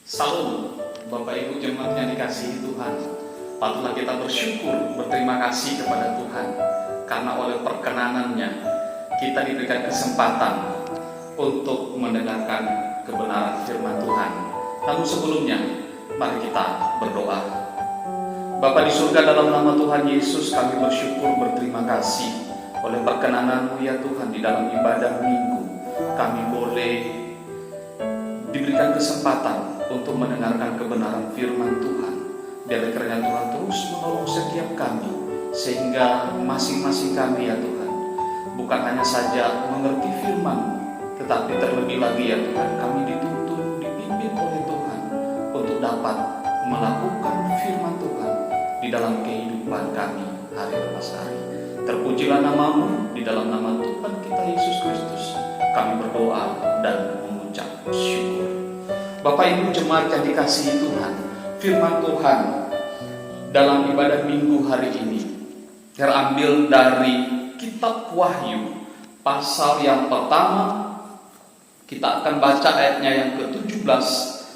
Salam, Bapak Ibu jemaat yang dikasihi Tuhan. Patutlah kita bersyukur, berterima kasih kepada Tuhan, karena oleh perkenanannya kita diberikan kesempatan untuk mendengarkan kebenaran firman Tuhan. Namun sebelumnya, mari kita berdoa. Bapa di surga, dalam nama Tuhan Yesus kami bersyukur, berterima kasih oleh perkenanan-Mu ya Tuhan. Di dalam ibadah minggu kami boleh diberikan kesempatan untuk mendengarkan kebenaran firman Tuhan. Biarlah kiranya Tuhan terus menolong setiap kami, sehingga masing-masing kami ya Tuhan bukan hanya saja mengerti firman, tetapi terlebih lagi ya Tuhan, kami dituntun, dipimpin oleh Tuhan untuk dapat melakukan firman Tuhan di dalam kehidupan kami hari lepas hari. Terpujilah nama-Mu. Di dalam nama Tuhan kita Yesus Kristus kami berdoa dan mengucap syukur. Bapak Ibu jemaat yang dikasihi Tuhan, firman Tuhan dalam ibadah minggu hari ini terambil dari kitab Wahyu pasal yang pertama. Kita akan baca ayatnya yang ke-17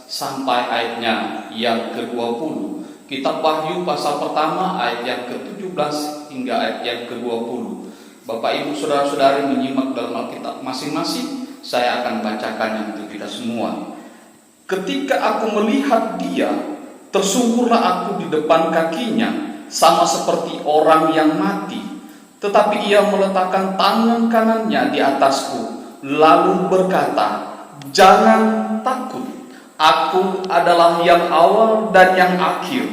sampai ayatnya yang ke-20. Kitab Wahyu pasal pertama ayat yang ke-17 hingga ayat yang ke-20. Bapak Ibu saudara-saudari menyimak dalam Alkitab masing-masing, saya akan bacakannya untuk kita semua. Ketika aku melihat dia, tersungkurlah aku di depan kakinya, sama seperti orang yang mati. Tetapi ia meletakkan tangan kanannya di atasku, lalu berkata, "Jangan takut, aku adalah yang awal dan yang akhir,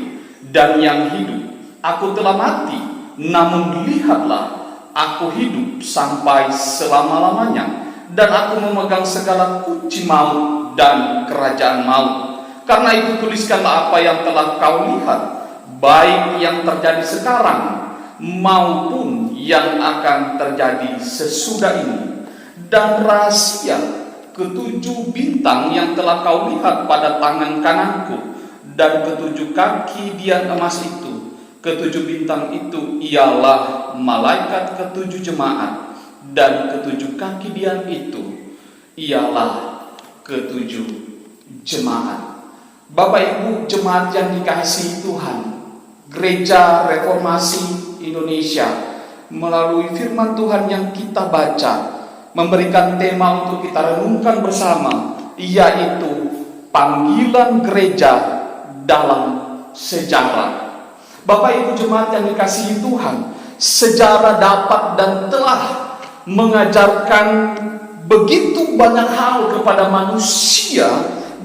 dan yang hidup. Aku telah mati, namun lihatlah, aku hidup sampai selama-lamanya, dan aku memegang segala kunci maut dan kerajaan maut. Karena itu tuliskanlah apa yang telah kau lihat, baik yang terjadi sekarang maupun yang akan terjadi sesudah ini. Dan rahasia ketujuh bintang yang telah kau lihat pada tangan kananku, dan ketujuh kaki dian emas itu. Ketujuh bintang itu ialah malaikat ketujuh jemaat, dan ketujuh kaki dian itu ialah ketujuh jemaat." Bapak Ibu jemaat yang dikasihi Tuhan, Gereja Reformasi Indonesia melalui firman Tuhan yang kita baca memberikan tema untuk kita renungkan bersama, yaitu panggilan gereja dalam sejarah. Bapak Ibu jemaat yang dikasihi Tuhan, sejarah dapat dan telah mengajarkan begitu banyak hal kepada manusia,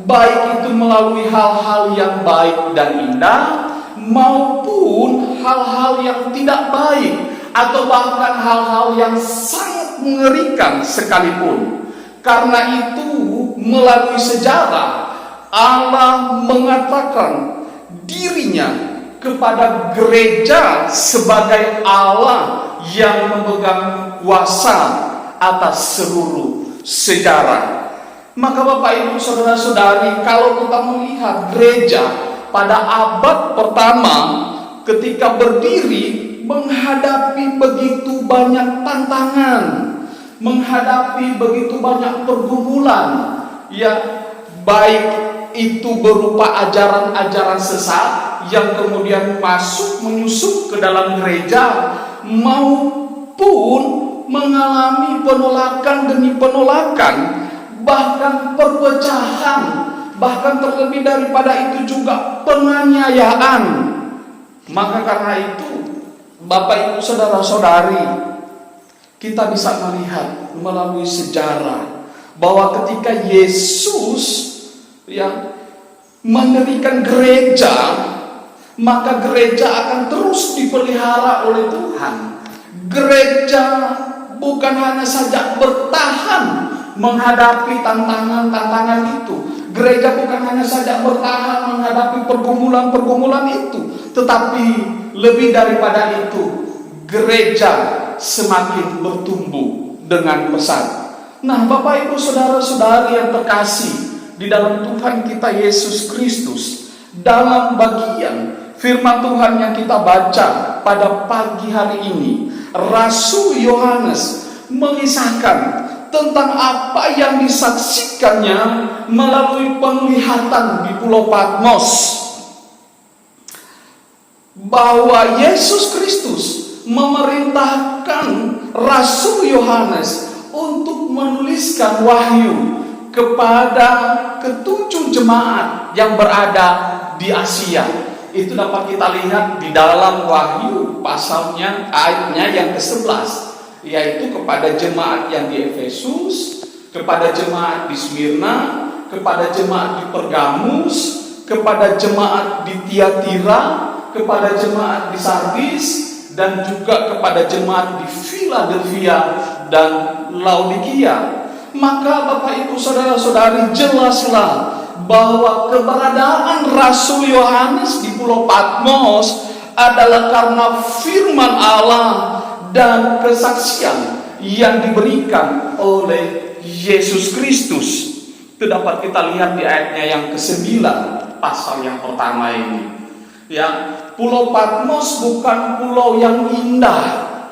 baik itu melalui hal-hal yang baik dan indah maupun hal-hal yang tidak baik, atau bahkan hal-hal yang sangat mengerikan sekalipun. Karena itu melalui sejarah Allah mengatakan dirinya kepada gereja sebagai Allah yang memegang kuasa atas seluruh sejarah. Maka Bapak Ibu saudara-saudari, kalau kita melihat gereja pada abad pertama ketika berdiri menghadapi begitu banyak tantangan, menghadapi begitu banyak pergumulan, ya baik itu berupa ajaran-ajaran sesat yang kemudian menyusup ke dalam gereja, maupun mengalami penolakan demi penolakan, bahkan perpecahan, bahkan terlebih daripada itu juga penganiayaan. Maka karena itu Bapak Ibu saudara-saudari, kita bisa melihat melalui sejarah bahwa ketika Yesus mendirikan gereja, maka gereja akan terus dipelihara oleh Tuhan. Gereja bukan hanya saja bertahan menghadapi tantangan-tantangan itu. Gereja bukan hanya saja bertahan menghadapi pergumulan-pergumulan itu, tetapi lebih daripada itu, gereja semakin bertumbuh dengan pesat. Nah, Bapak Ibu saudara-saudari yang terkasih di dalam Tuhan kita Yesus Kristus, dalam bagian firman Tuhan yang kita baca pada pagi hari ini, Rasul Yohanes mengisahkan tentang apa yang disaksikannya melalui penglihatan di Pulau Patmos, bahwa Yesus Kristus memerintahkan Rasul Yohanes untuk menuliskan wahyu kepada ketujuh jemaat yang berada di Asia. Itu dapat kita lihat di dalam Wahyu pasalnya, ayatnya yang ke-11, yaitu kepada jemaat yang di Efesus, kepada jemaat di Smyrna, kepada jemaat di Pergamus, kepada jemaat di Tiatira, kepada jemaat di Sardis, dan juga kepada jemaat di Philadelphia dan Laodikia. Maka Bapak Ibu Saudara-saudari, jelaslah bahwa keberadaan Rasul Yohanes di Pulau Patmos adalah karena firman Allah dan kesaksian yang diberikan oleh Yesus Kristus. Itu dapat kita lihat di ayatnya yang ke-9 pasal yang pertama ini. Ya, Pulau Patmos bukan pulau yang indah,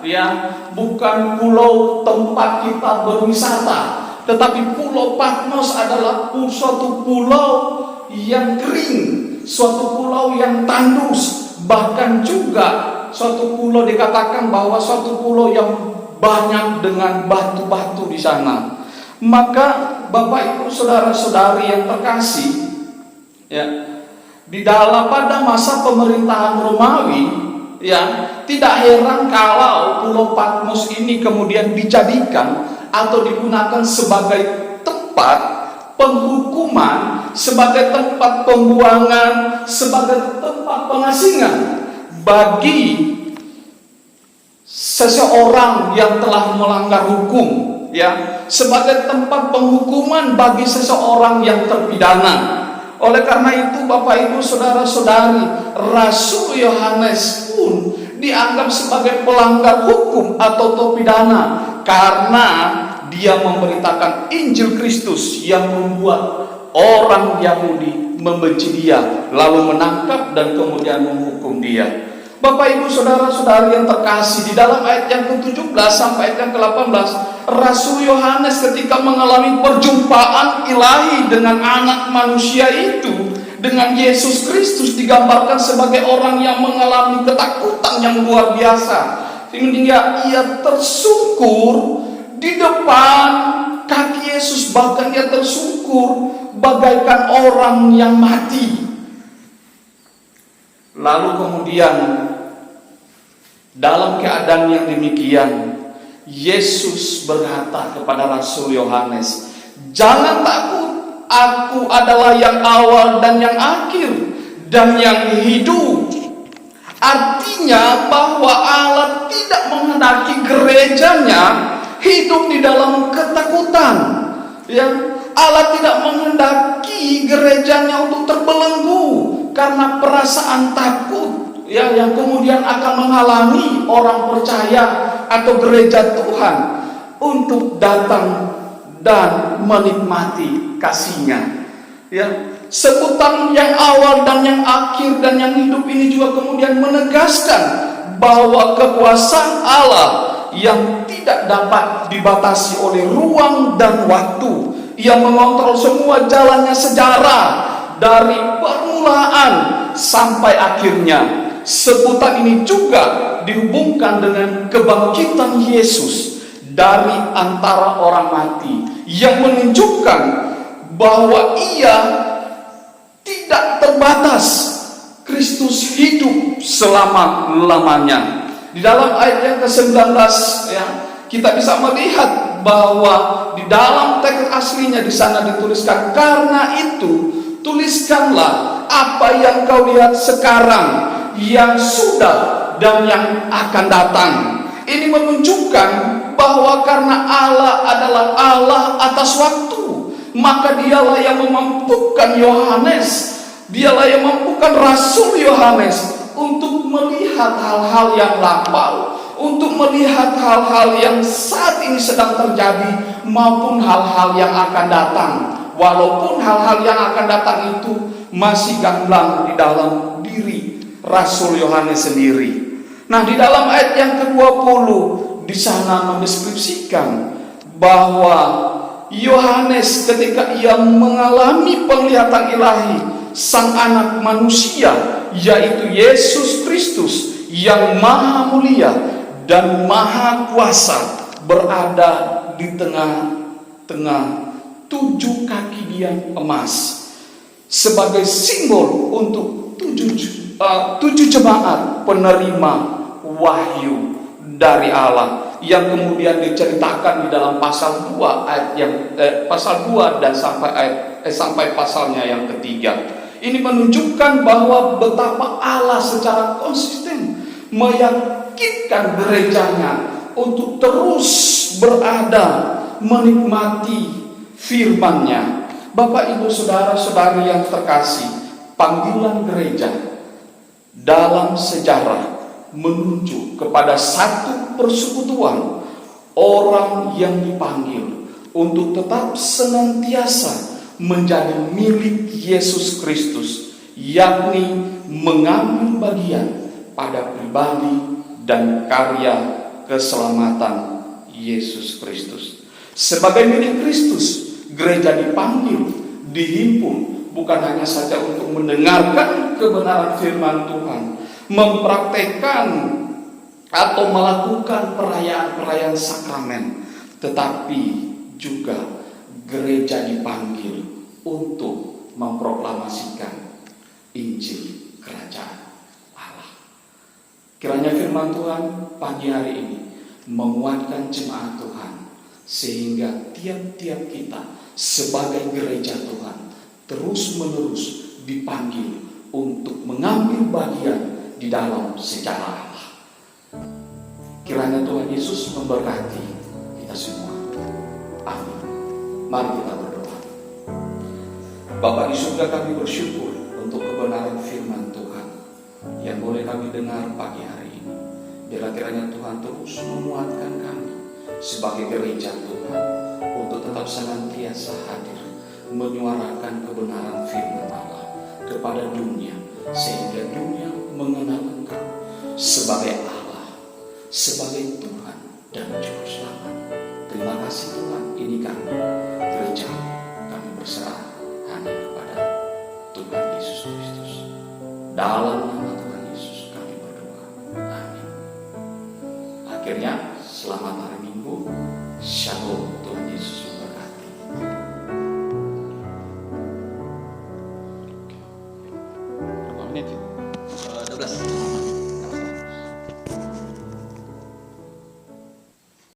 ya, bukan pulau tempat kita berwisata, tetapi Pulau Patmos adalah suatu pulau yang kering, suatu pulau yang tandus, bahkan juga suatu pulau dikatakan bahwa suatu pulau yang banyak dengan batu-batu di sana. Maka Bapak Ibu Saudara-saudari yang terkasih, ya, di dalam pada masa pemerintahan Romawi, ya, tidak heran kalau Pulau Patmos ini kemudian dijadikan atau digunakan sebagai tempat penghukuman, sebagai tempat pembuangan, sebagai tempat pengasingan bagi seseorang yang telah melanggar hukum, ya, sebagai tempat penghukuman bagi seseorang yang terpidana. Oleh karena itu Bapak Ibu Saudara-saudari, Rasul Yohanes pun dianggap sebagai pelanggar hukum atau terpidana karena dia memberitakan Injil Kristus yang membuat orang Yahudi membenci dia, lalu menangkap dan kemudian menghukum dia. Bapak Ibu Saudara-saudari yang terkasih, di dalam ayat yang ke-17 sampai ayat yang ke-18, Rasul Yohanes ketika mengalami perjumpaan ilahi dengan anak manusia itu, dengan Yesus Kristus, digambarkan sebagai orang yang mengalami ketakutan yang luar biasa, sehingga ia tersungkur di depan kaki Yesus, bahkan dia tersungkur bagaikan orang yang mati. Lalu kemudian dalam keadaan yang demikian, Yesus berkata kepada Rasul Yohanes, "Jangan takut, aku adalah yang awal dan yang akhir dan yang hidup." Artinya bahwa Allah tidak menghendaki gerejanya hidup di dalam ketakutan. Ya, Allah tidak menghendaki gerejanya untuk terbelenggu karena perasaan takut, ya, yang kemudian akan menghalangi orang percaya atau gereja Tuhan untuk datang dan menikmati kasih-Nya. Ya, sebutan yang awal dan yang akhir dan yang hidup ini juga kemudian menegaskan bahwa kekuasaan Allah yang tidak dapat dibatasi oleh ruang dan waktu, yang mengontrol semua jalannya sejarah dari permulaan sampai akhirnya. Sebutan ini juga dihubungkan dengan kebangkitan Yesus dari antara orang mati, yang menunjukkan bahwa ia tidak terbatas. Kristus hidup selama-lamanya. Di dalam ayat yang ke-19, ya, kita bisa melihat bahwa di dalam teks aslinya di sana dituliskan, "Karena itu tuliskanlah apa yang kau lihat sekarang, yang sudah dan yang akan datang." Ini menunjukkan bahwa karena Allah adalah Allah atas waktu, maka dialah yang memampukan Yohanes, dialah yang memampukan Rasul Yohanes untuk melihat hal-hal yang lampau, untuk melihat hal-hal yang saat ini sedang terjadi, maupun hal-hal yang akan datang, walaupun hal-hal yang akan datang itu masih gamblang di dalam diri Rasul Yohanes sendiri. Nah, di dalam ayat yang ke-20 di sana mendeskripsikan bahwa Yohanes ketika ia mengalami penglihatan ilahi sang anak manusia, yaitu Yesus Kristus yang maha mulia dan maha kuasa, berada di tengah-tengah 7 kaki dia emas sebagai simbol untuk 7 jemaat penerima wahyu dari Allah, yang kemudian diceritakan di dalam pasal 2 pasal 2 dan sampai pasalnya yang ketiga. Ini menunjukkan bahwa betapa Allah secara konsisten meyakinkan gerejanya untuk terus berada menikmati firman-Nya. Bapak, Ibu, saudara-saudari yang terkasih, panggilan gereja dalam sejarah menunjuk kepada satu persekutuan orang yang dipanggil untuk tetap senantiasa menjadi milik Yesus Kristus, yakni mengambil bagian pada pribadi dan karya keselamatan Yesus Kristus. Sebagai milik Kristus, gereja dipanggil, dihimpun bukan hanya saja untuk mendengarkan kebenaran firman Tuhan, mempraktekkan atau melakukan perayaan-perayaan sakramen, tetapi juga gereja dipanggil untuk memproklamasikan Injil Kerajaan Allah. Kiranya firman Tuhan pagi hari ini menguatkan jemaat Tuhan, sehingga tiap-tiap kita sebagai gereja Tuhan terus-menerus dipanggil untuk mengambil bagian di dalam sejarah Allah. Kiranya Tuhan Yesus memberkati kita semua. Amin. Mari kita berdoa. Bapa di surga, kami bersyukur untuk kebenaran firman Tuhan yang boleh kami dengar pagi hari ini. Biarlah kiranya Tuhan terus menguatkan kami sebagai gereja Tuhan untuk tetap senantiasa hadir menyuarakan kebenaran firman Allah kepada dunia, sehingga dunia mengenal Engkau sebagai Allah, sebagai Tuhan dan Juru Selamat. Terima kasih Tuhan, ini kami gereja, kami berserah hanya kepada Tuhan Yesus Kristus. Dalam nama Tuhan Yesus kami berdoa. Amin. Akhirnya, selamat